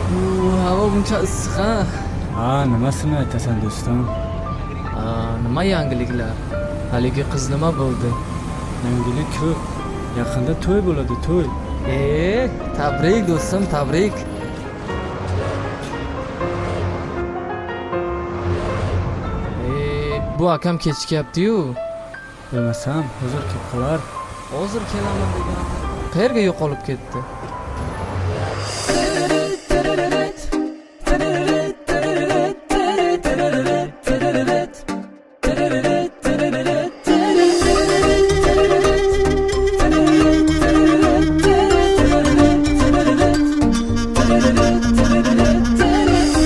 Havo buncha issiq ha. Ha, nimasini aytasan do'stim? Nima yangiliklar? Haligi qiz nima bo'ldi? Yangilik ko'p. Yaqinda to'y bo'ladi, to'y. Tabrik do'stim, tabrik. Bu akam kechikyapti-yu. Bilmasam, hozir kelib qolar. Hozir kelaman degan. Qayerga yo'qolib ketdi?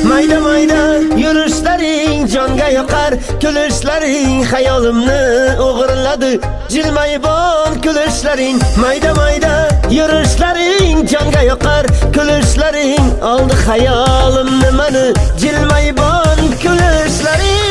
Mayda mayda yurushlaring jonga yoqar, kulishlaring hayolimni o'g'irladi. Jilmayibon kulishlaring, mayda mayda yurushlaring jonga yoqar, kulishlaring oldi hayolimni mani. Jilmayibon kulishlaring.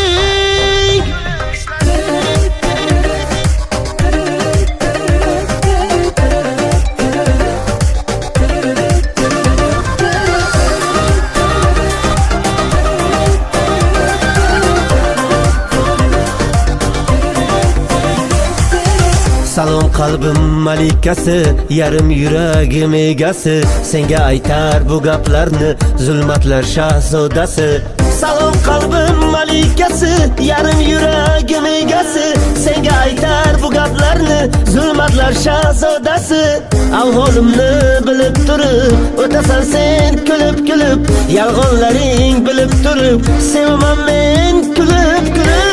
Salom qalbim malikasi, yarim yuragim egasi, senga aytar bu gaplarni zulmatlar shahzodasi. Salom qalbim malikasi, yarim yuragim egasi, senga aytar bu gaplarni zulmatlar shahzodasi. Ahvolimni bilib turib, o'tasan sen kulib kulib, yolg'onlaring bilib turib, sevaman men kulib kulib.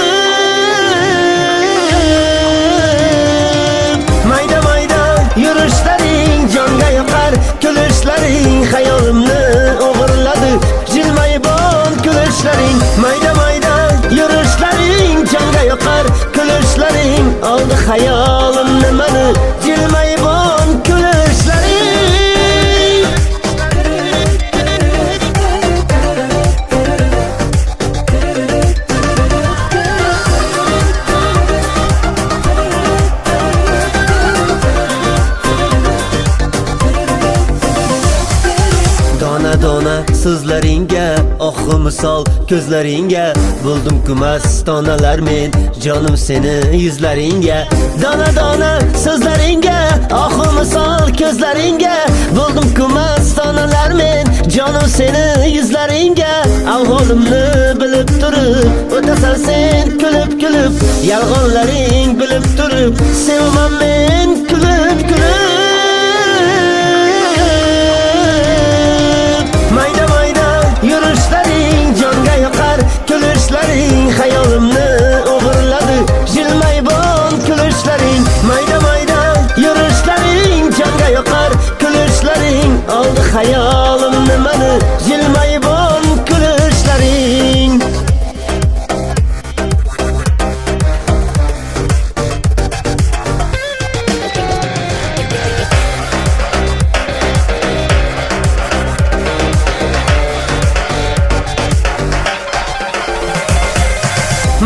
Yurushlaring jonga yoqar, kulishlaring hayolimni o'g'irladi. Jilmayibon kulishlaring, mayda mayda yurushlaring jonga yoqar, kulishlaring oldi hayolimni mani. Jilmayibon kulishlaring. Dona so'zlaringga, oxi misol ko'zlaringga, bo'ldim kumastonalar men, jonim seni yuzlaringga. Dona so'zlaringga, oxi misol ko'zlaringga, bo'ldim kumastonalar men, jonim seni yuzlaringga. Ahvolimni bilib turib, o'tasan sen kulib kulib, yolg'onlaring bilib turib, sevaman men kulib kulib. Yurushlaring jonga yoqar, kulishlaring hayolimni o'g'irladi. Jilmayibon kulishlaring, mayda mayda yurushlaring jonga yoqar, kulishlaring oldi hayolimni mani. Jilmayibon kulishlaring.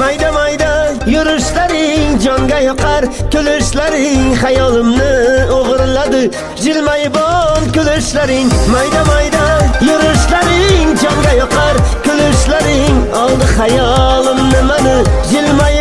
Mayda mayda yurushlaring jonga yoqar, kulishlaring hayolimni o'g'irladi. Jilmayibon kulishlaring, mayda mayda yurushlaring jonga yoqar, kulishlaring oldi hayolimni mani. Jilmayibon